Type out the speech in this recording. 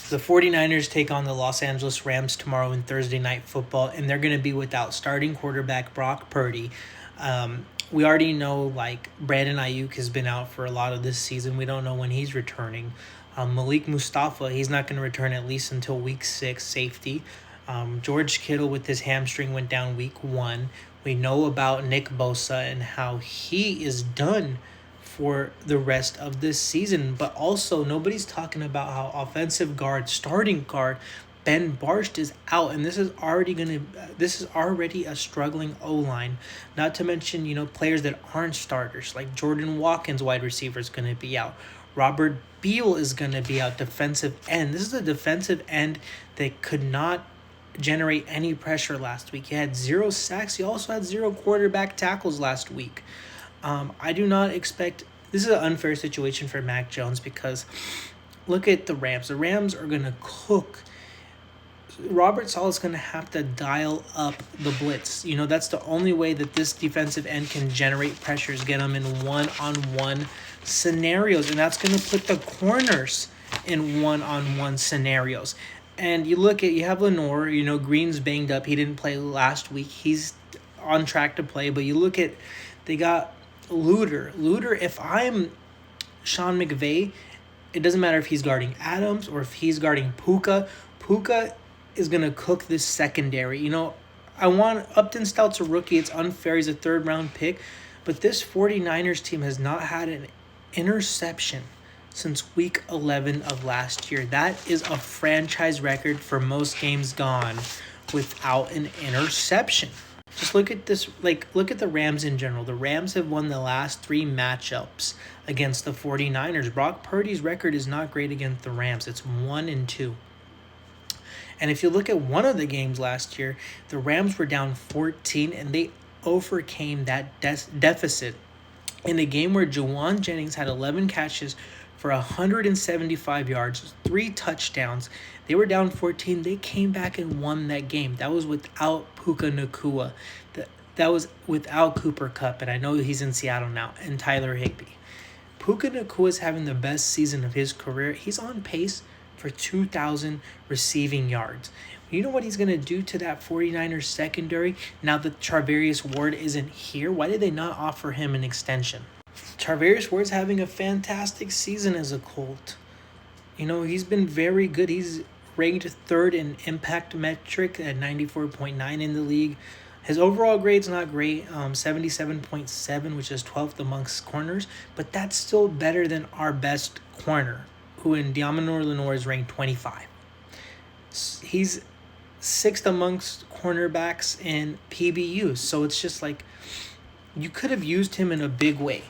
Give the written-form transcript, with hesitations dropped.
The 49ers take on the Los Angeles Rams tomorrow in Thursday Night Football, and they're going to be without starting quarterback Brock Purdy. We already know, like, Brandon Ayuk has been out for a lot of this season. We don't know when he's returning. Malik Mustafa, he's not going to return at least until week 6, safety. George Kittle with his hamstring went down week 1. We know about Nick Bosa and how he is done for the rest of this season. But also, nobody's talking about how offensive guard, starting guard, Ben Barst is out, and this is already a struggling O line. Not to mention, players that aren't starters, like Jordan Watkins, wide receiver, is going to be out. Robert Beal is going to be out, defensive end. This is a defensive end that could not generate any pressure last week. He had 0 sacks. He also had 0 quarterback tackles last week. I do not expect. This is an unfair situation for Mac Jones because look at the Rams. The Rams are going to cook. Robert Saleh is going to have to dial up the blitz. That's the only way that this defensive end can generate pressures, get them in one-on-one scenarios, and that's going to put the corners in one-on-one scenarios. And you have Lenore, Green's banged up. He didn't play last week. He's on track to play, but you look at, they got Luter, if I'm Sean McVay, it doesn't matter if he's guarding Adams or if he's guarding Puka. Puka is going to cook this secondary. I want Upton Stout's a rookie. It's unfair. He's a 3rd-round pick. But this 49ers team has not had an interception since week 11 of last year. That is a franchise record for most games gone without an interception. Just look at this, look at the Rams in general. The Rams have won the last 3 matchups against the 49ers. Brock Purdy's record is not great against the Rams. It's 1-2. And if you look at one of the games last year, the Rams were down 14, and they overcame that deficit in a game where Juwan Jennings had 11 catches for 175 yards, 3 touchdowns. They were down 14. They came back and won that game. That was without Puka Nacua. That was without Cooper Kupp, and I know he's in Seattle now, and Tyler Higbee. Puka Nacua is having the best season of his career. He's on pace for 2,000 receiving yards. You know what he's going to do to that 49ers secondary now that Charvarius Ward isn't here? Why did they not offer him an extension? Charvarius Ward's having a fantastic season as a Colt. He's been very good. He's ranked 3rd in impact metric at 94.9 in the league. His overall grade's not great, 77.7, which is 12th amongst corners, but that's still better than our best corner, who in Diamonor Lenore is ranked 25. He's 6th amongst cornerbacks in PBU, so it's just like you could have used him in a big way.